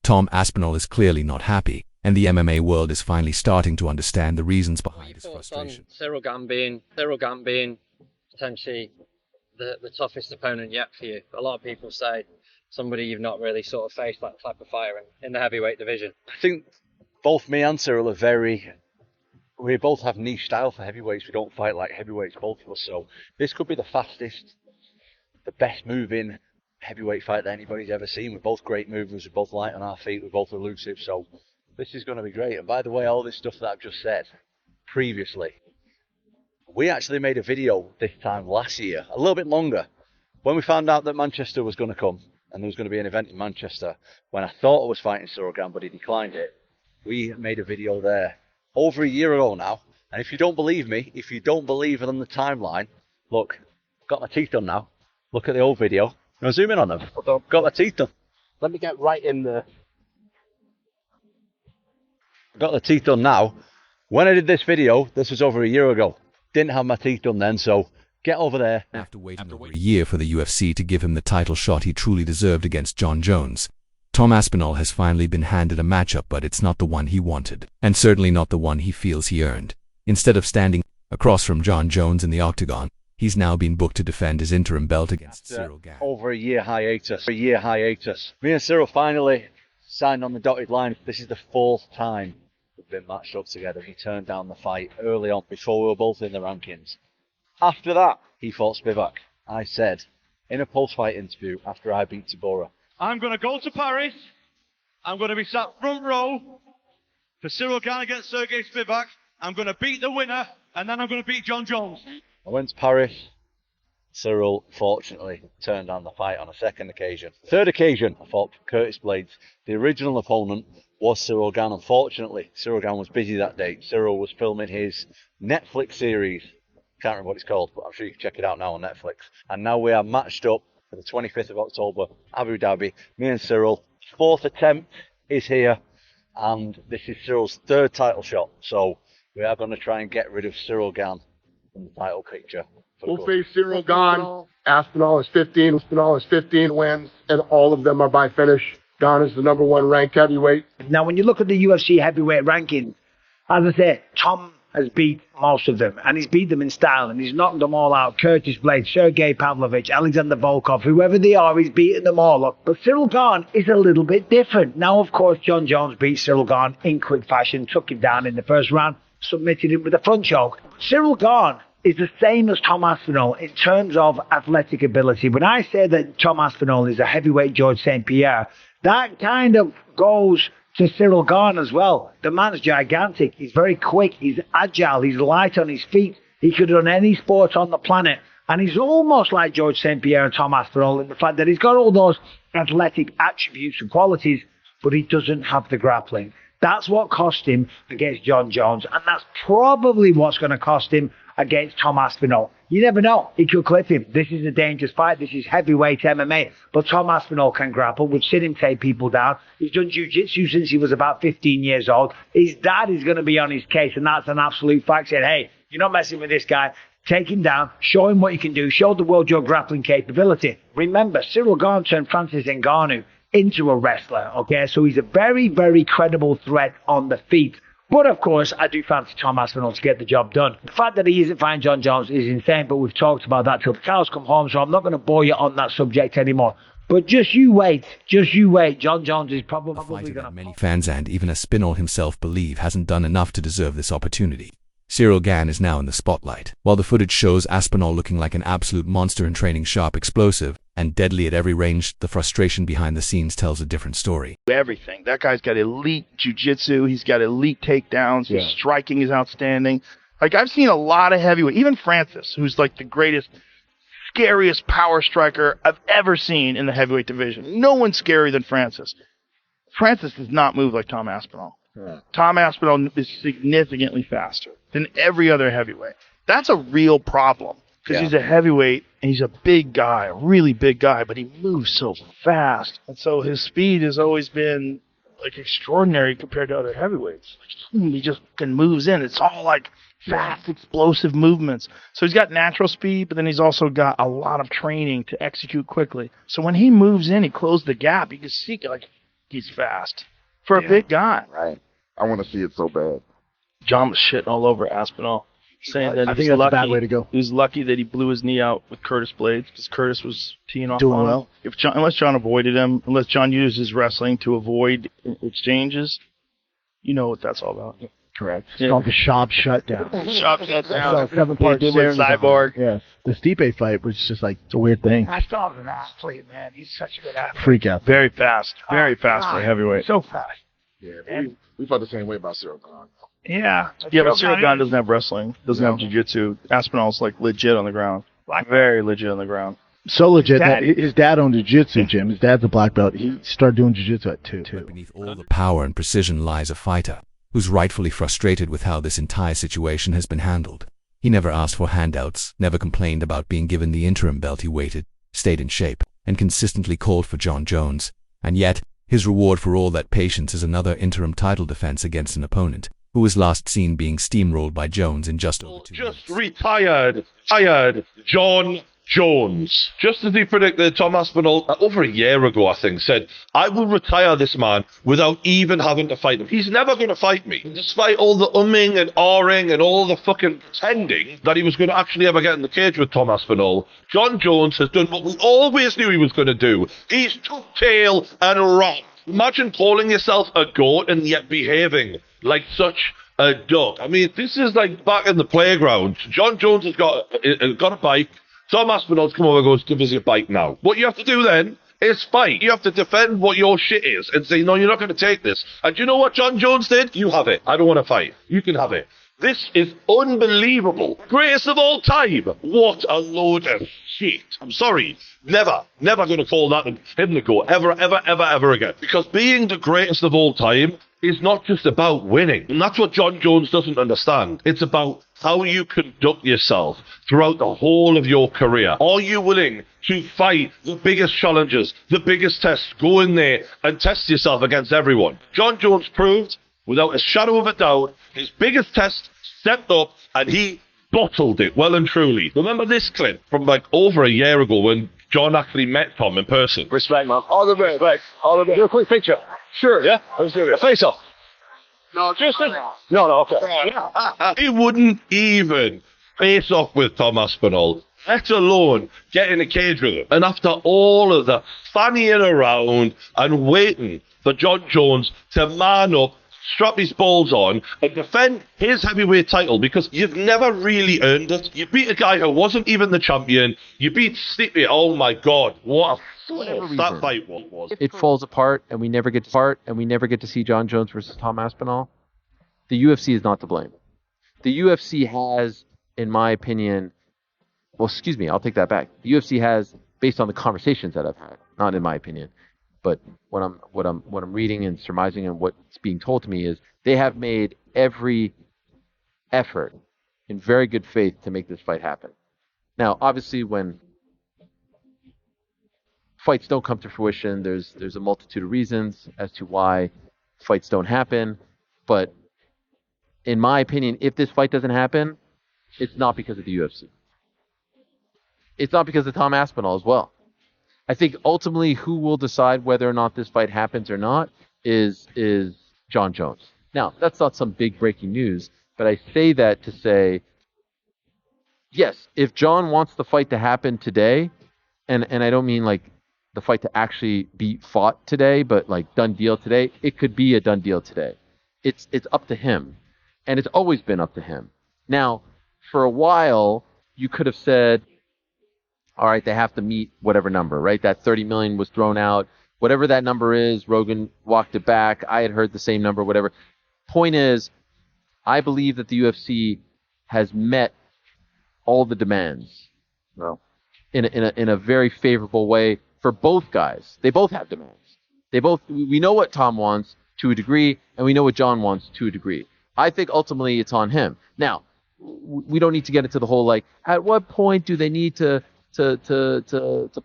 Tom Aspinall is clearly not happy, and the MMA world is finally starting to understand the reasons behind his frustration. Ciryl Gane being potentially the toughest opponent yet for you. A lot of people say somebody you've not really sort of faced that type of fighter in the heavyweight division. I think both me and Ciryl are we both have niche style for heavyweights. We don't fight like heavyweights, both of us. So this could be the fastest, the best moving heavyweight fight that anybody's ever seen. We're both great movers. We're both light on our feet. We're both elusive. So this is going to be great. And by the way, all this stuff that I've just said previously, we actually made a video this time last year, a little bit longer, when we found out that Manchester was going to come and there was going to be an event in Manchester. When I thought I was fighting Ciryl Gane, but he declined it, we made a video there over a year ago now. And if you don't believe me, if you don't believe it on the timeline, look, got my teeth done now. Look at the old video. I'll zoom in on them. Got my teeth done. Let me get right in there. Got the teeth done now. When I did this video, this was over a year ago. Didn't have my teeth done then, so get over there. After waiting over a year for the UFC to give him the title shot he truly deserved against Jon Jones, Tom Aspinall has finally been handed a matchup, but it's not the one he wanted, and certainly not the one he feels he earned. Instead of standing across from Jon Jones in the octagon, he's now been booked to defend his interim belt against Ciryl Gane. Over a year hiatus. Me and Ciryl finally signed on the dotted line. This is the fourth time we've been matched up together. He turned down the fight early on before we were both in the rankings. After that, he fought Spivak. I said in a post-fight interview after I beat Tabora, I'm going to go to Paris. I'm going to be sat front row for Ciryl Gane against Sergey Spivak. I'm going to beat the winner, and then I'm going to beat Jon Jones. I went to Paris. Ciryl, fortunately, turned down the fight on a second occasion. Third occasion, I fought Curtis Blades. The original opponent was Ciryl Gane. Unfortunately, Ciryl Gane was busy that day. Ciryl was filming his Netflix series. Can't remember what it's called, but I'm sure you can check it out now on Netflix. And now we are matched up for the 25th of October, Abu Dhabi. Me and Ciryl. Fourth attempt is here, and this is Cyryl's third title shot. So we are going to try and get rid of Ciryl Gane from the title picture. We'll face Ciryl Gane. Aspinall is 15. Aspinall is 15 wins, and all of them are by finish. Gane is the #1 ranked heavyweight. Now, when you look at the UFC heavyweight ranking, as I say, Tom has beat most of them, and he's beat them in style, and he's knocked them all out. Curtis Blades, Sergey Pavlovich, Alexander Volkov, whoever they are, he's beaten them all up. But Ciryl Gane is a little bit different. Now, of course, Jon Jones beat Ciryl Gane in quick fashion, took him down in the first round, submitted him with a front choke. Ciryl Gane is the same as Tom Aspinall in terms of athletic ability. When I say that Tom Aspinall is a heavyweight George St. Pierre, that kind of goes to Ciryl Gane as well. The man's gigantic. He's very quick. He's agile. He's light on his feet. He could run any sport on the planet. And he's almost like George St. Pierre and Tom Aspinall in the fact that he's got all those athletic attributes and qualities, but he doesn't have the grappling. That's what cost him against Jon Jones, and that's probably what's going to cost him against Tom Aspinall. You never know. He could clip him. This is a dangerous fight. This is heavyweight MMA. But Tom Aspinall can grapple. We've seen him take people down. He's done jiu-jitsu since he was about 15 years old. His dad is going to be on his case, and that's an absolute fact. Saying, hey, you're not messing with this guy. Take him down. Show him what you can do. Show the world your grappling capability. Remember, Ciryl Gane turned Francis Ngannou into a wrestler. Okay, so he's a very, very credible threat on the feet. But, of course, I do fancy Tom Aspinall to get the job done. The fact that he isn't fighting Jon Jones is insane, but we've talked about that till the cows come home, so I'm not going to bore you on that subject anymore. But just you wait. Jon Jones is probably going to... Many fans and even Aspinall himself believe hasn't done enough to deserve this opportunity. Ciryl Gane is now in the spotlight. While the footage shows Aspinall looking like an absolute monster in training, sharp, explosive, and deadly at every range, the frustration behind the scenes tells a different story. Everything. That guy's got elite jiu-jitsu. He's got elite takedowns. His striking is outstanding. Like, I've seen a lot of heavyweight, even Francis, who's like the greatest, scariest power striker I've ever seen in the heavyweight division. No one's scarier than Francis. Francis does not move like Tom Aspinall. Tom Aspinall is significantly faster than every other heavyweight. That's a real problem because he's a heavyweight and he's a big guy, a really big guy, but he moves so fast. And so his speed has always been like extraordinary compared to other heavyweights. He just moves in. It's all like fast, explosive movements. So he's got natural speed, but then he's also got a lot of training to execute quickly. So when he moves in, he closes the gap. You can see like He's fast for a big guy. Right. I want to see it so bad. John was shitting all over Aspinall, saying that I think that's a bad way to go. He was lucky that he blew his knee out with Curtis Blades because Curtis was teeing off Doing on him. well. Unless John avoided him, unless John used his wrestling to avoid exchanges, you know what that's all about. Correct. It's Yeah. called the shop shutdown. Shop shut down. So 7-part They did with series of Cyborg. it. Yeah. The Stipe fight was just like, it's a weird thing. Aspinall's an athlete, man. He's such a good athlete. Freak out. Very fast. Very fast for a heavyweight. So fast. Yeah, we felt the same way about Ciryl Gane. Yeah. Yeah, but Ciryl Gane doesn't have wrestling. Doesn't have jiu-jitsu. Aspinall's like legit on the ground. Very legit on the ground. So legit Dad- that his dad owned jiu-jitsu gym. His dad's a black belt. He started doing jiu-jitsu at 2. But beneath all the power and precision lies a fighter who's rightfully frustrated with how this entire situation has been handled. He never asked for handouts, never complained about being given the interim belt he waited, stayed in shape, and consistently called for Jon Jones. And yet, his reward for all that patience is another interim title defense against an opponent who was last seen being steamrolled by Jones in just over 2 Just minutes. retired Jon Jones. Just as he predicted, Tom Aspinall, over a year ago, I think, said, I will retire this man without even having to fight him. He's never going to fight me. Despite all the umming and ahhing and all the fucking pretending that he was going to actually ever get in the cage with Tom Aspinall, Jon Jones has done what we always knew he was going to do. He's tucked tail and ran. Imagine calling yourself a goat and yet behaving like such a duck. I mean, this is like back in the playground. Jon Jones has got a bike. Tom Aspinall's come over and goes, give us your bike now. What you have to do then is fight. You have to defend what your shit is and say, no, you're not going to take this. And you know what Jon Jones did? You have it. I don't want to fight. You can have it. This is unbelievable. Greatest of all time. What a load of shit. I'm sorry. Never going to call that him the GOAT. Ever again. Because being the greatest of all time is not just about winning. And that's what Jon Jones doesn't understand. It's about how you conduct yourself throughout the whole of your career. Are you willing to fight the biggest challenges, the biggest tests, go in there and test yourself against everyone? Jon Jones proved, without a shadow of a doubt, his biggest test stepped up and he bottled it well and truly. Remember this clip from like over a year ago when John actually met Tom in person? Respect, man. All the best. Respect. All the best. Do a quick picture. Sure. Yeah? Let's do it. Face off. No, just No, okay. he wouldn't even face off with Tom Aspinall, let alone get in a cage with him. And after all of the fannying around and waiting for Jon Jones to man up, strap his balls on and defend his heavyweight title, because you've never really earned it. You beat a guy who wasn't even the champion. You beat Stipe. Oh my God, what a that fight was. It falls apart, and we never get to see Jon Jones versus Tom Aspinall. The UFC is not to blame. The UFC has, in my opinion, well, excuse me, I'll take that back. The UFC has, based on the conversations that I've had, not in my opinion, but what I'm reading and surmising and what's being told to me is they have made every effort in very good faith to make this fight happen. Now, obviously, when fights don't come to fruition, there's a multitude of reasons as to why fights don't happen. But in my opinion, if this fight doesn't happen, it's not because of the UFC. It's not because of Tom Aspinall as well. I think ultimately who will decide whether or not this fight happens or not is Jon Jones. Now, that's not some big breaking news, but I say that to say, yes, if Jon wants the fight to happen today, and I don't mean like the fight to actually be fought today, but like done deal today, it could be a done deal today. It's up to him, and it's always been up to him. Now, for a while, you could have said, all right, they have to meet whatever number, right? That 30 million was thrown out. Whatever that number is, Rogan walked it back. I had heard the same number, whatever. Point is, I believe that the UFC has met all the demands, well, in a very favorable way for both guys. They both have demands. We know what Tom wants to a degree, and we know what Jon wants to a degree. I think ultimately it's on him. Now, we don't need to get into the whole like, at what point do they need to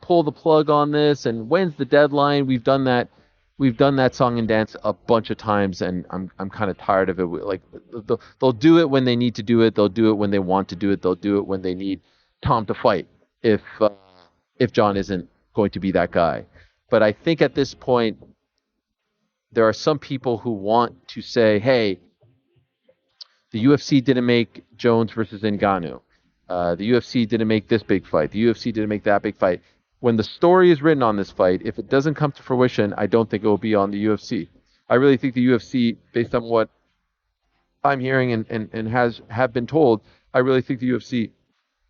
pull the plug on this, and when's the deadline? We've done that song and dance a bunch of times, and I'm kind of tired of it. Like they'll do it when they need to do it. They'll do it when they want to do it. They'll do it when they need Tom to fight. If Jon isn't going to be that guy, but I think at this point, there are some people who want to say, hey, the UFC didn't make Jones versus Ngannou. The UFC didn't make this big fight. The UFC didn't make that big fight. When the story is written on this fight, if it doesn't come to fruition, I don't think it will be on the UFC. I really think the UFC, based on what I'm hearing and have been told, I really think the UFC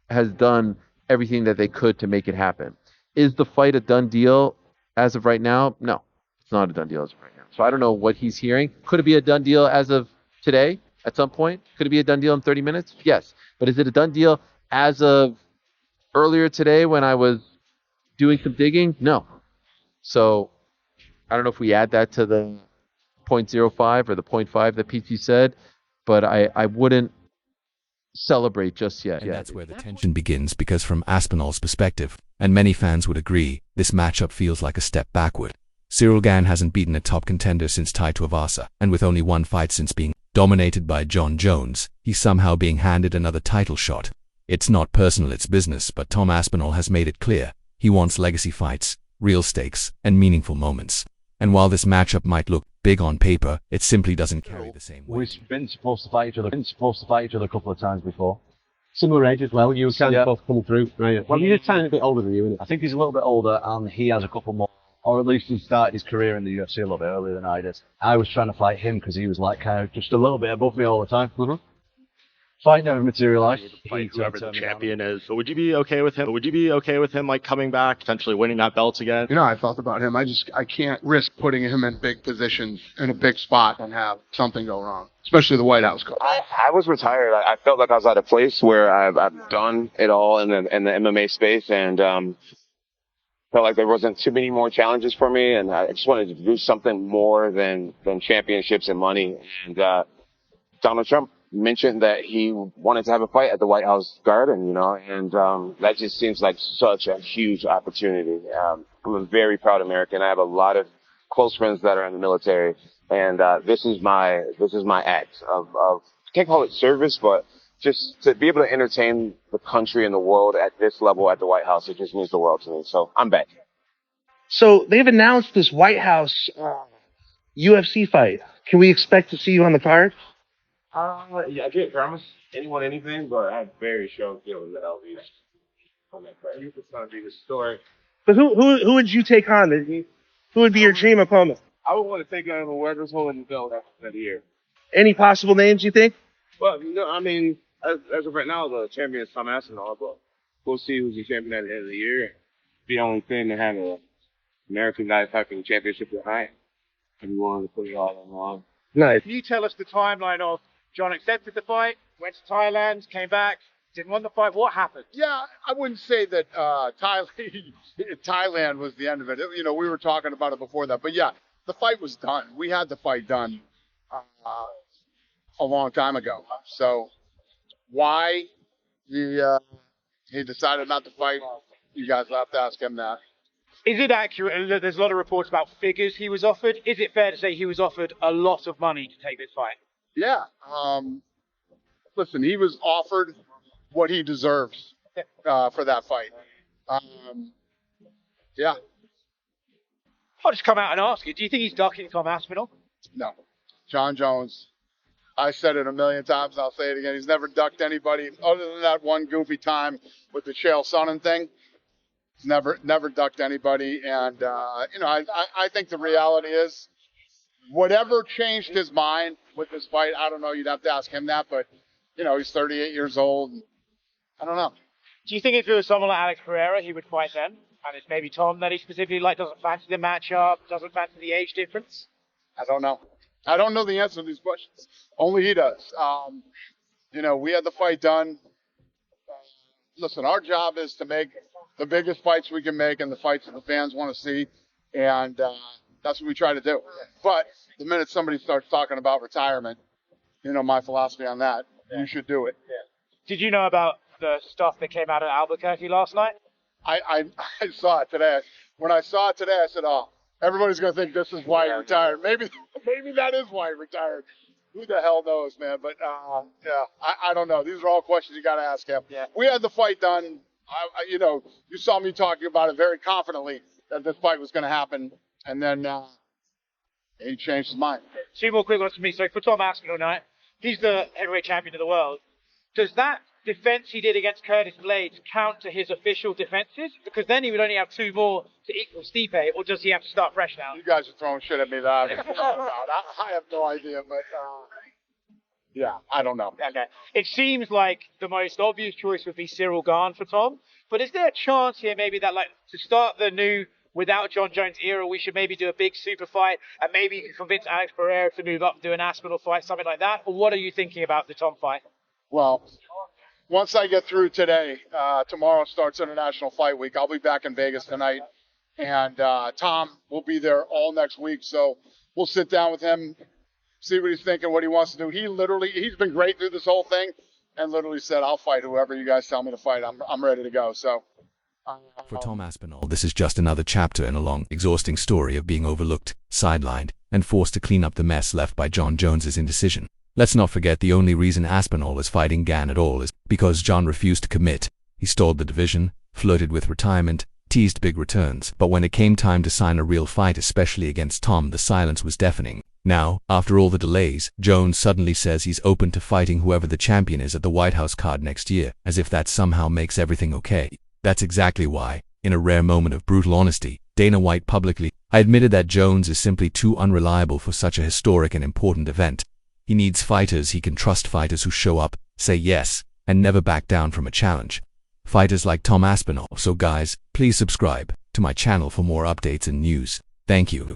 has done everything that they could to make it happen. Is the fight a done deal as of right now? No, it's not a done deal as of right now. So I don't know what he's hearing. Could it be a done deal as of today at some point? Could it be a done deal in 30 minutes? Yes. But is it a done deal as of earlier today when I was doing some digging? No. So I don't know if we add that to the 0.05 or the 0.5 that PT said, but I wouldn't celebrate just yet. And that's where the tension begins, because from Aspinall's perspective, and many fans would agree, this matchup feels like a step backward. Ciryl Gane hasn't beaten a top contender since Tai Tuivasa, and with only one fight since being dominated by Jon Jones, he's somehow being handed another title shot. It's not personal, it's business, but Tom Aspinall has made it clear. He wants legacy fights, real stakes, and meaningful moments. And while this matchup might look big on paper, it simply doesn't carry the same weight. We've been supposed to fight each other. A couple of times before. Similar age as well. You kind of both coming through, right? Well, he's a tiny bit older than you, isn't it? I think he's a little bit older, and he has a couple more, or at least he started his career in the UFC a little bit earlier than I did. I was trying to fight him because he was like kind of just a little bit above me all the time. Fight never materialized. Fight whoever the champion is. But would you be okay with him? Like coming back, potentially winning that belt again? You know, I thought about him. I can't risk putting him in big positions in a big spot and have something go wrong, especially the White House coach. I was retired. I felt like I was at a place where I've done it all in the MMA space, and felt like there wasn't too many more challenges for me, and I just wanted to do something more than championships and money. And Donald Trump mentioned that he wanted to have a fight at the White House Garden, and that just seems like such a huge opportunity. I'm a very proud American. I have a lot of close friends that are in the military, and this is my act of I can't call it service, but just to be able to entertain the country and the world at this level at the White House, it just means the world to me. So I'm back. So they've announced this White House UFC fight. Can we expect to see you on the card? Yeah, I can't promise anyone anything, but I have very strong feelings that I'll be on that card. It's going to be historic. But who would you take on? Who would be your dream opponent? I would want to take on whoever's holding the belt after that year. Any possible names you think? Well, I mean, as of right now, the champion is Tom Aspinall, but we'll see who's the champion at the end of the year. The only thing to have an American guy fighting the championship behind. If you wanted to put it all on the line. Nice. Can you tell us the timeline of Jon accepted the fight, went to Thailand, came back, didn't want the fight? What happened? Yeah, I wouldn't say that Thailand was the end of it. You know, we were talking about it before that. But yeah, the fight was done. We had the fight done a long time ago. So why he decided not to fight, you guys will have to ask him that. Is it accurate? There's a lot of reports about figures he was offered. Is it fair to say he was offered a lot of money to take this fight? Yeah. Listen, he was offered what he deserves for that fight. Yeah. I'll just come out and ask you. Do you think he's ducking Tom Aspinall? No. Jon Jones, I said it a million times, I'll say it again. He's never ducked anybody other than that one goofy time with the Chael Sonnen thing. He's never ducked anybody. And, I think the reality is whatever changed his mind with this fight, I don't know. You'd have to ask him that. But, he's 38 years old. I don't know. Do you think if it was someone like Alex Pereira, he would fight then? And it's maybe Tom that he specifically doesn't fancy the matchup, doesn't fancy the age difference? I don't know. I don't know the answer to these questions. Only he does. We had the fight done. Listen, our job is to make the biggest fights we can make and the fights that the fans want to see. And that's what we try to do. But the minute somebody starts talking about retirement, my philosophy on that, you should do it. Yeah. Did you know about the stuff that came out of Albuquerque last night? I saw it today. When I saw it today, I said, oh, everybody's going to think this is why he retired. Maybe that is why he retired. Who the hell knows, man? But, I don't know. These are all questions you got to ask him. Yeah. We had the fight done. You saw me talking about it very confidently that this fight was going to happen. And then He changed his mind. Two more quick ones for me. So for Tom Aspinall tonight, he's the heavyweight champion of the world. Does that defense he did against Curtis Blades count to his official defenses? Because then he would only have two more to equal Stipe, or does he have to start fresh now? You guys are throwing shit at me that I have no idea, but yeah, I don't know. Okay. It seems like the most obvious choice would be Ciryl Gane for Tom, but is there a chance here maybe that, like, to start the new without Jon Jones era, we should maybe do a big super fight, and maybe you can convince Alex Pereira to move up and do an Aspinall fight, something like that? Or what are you thinking about the Tom fight? Well, once I get through today, tomorrow starts International Fight Week. I'll be back in Vegas tonight, and Tom will be there all next week. So we'll sit down with him, see what he's thinking, what he wants to do. He's been great through this whole thing, and literally said, "I'll fight whoever you guys tell me to fight. I'm ready to go." So. For Tom Aspinall, this is just another chapter in a long, exhausting story of being overlooked, sidelined, and forced to clean up the mess left by Jon Jones's indecision. Let's not forget the only reason Aspinall is fighting Gane at all is because Jon refused to commit. He stalled the division, flirted with retirement, teased big returns, but when it came time to sign a real fight, especially against Tom, the silence was deafening. Now, after all the delays, Jones suddenly says he's open to fighting whoever the champion is at the White House card next year, as if that somehow makes everything okay. That's exactly why, in a rare moment of brutal honesty, Dana White publicly admitted that Jones is simply too unreliable for such a historic and important event. He needs fighters he can trust, fighters who show up, say yes, and never back down from a challenge. Fighters like Tom Aspinall. So guys, please subscribe to my channel for more updates and news. Thank you.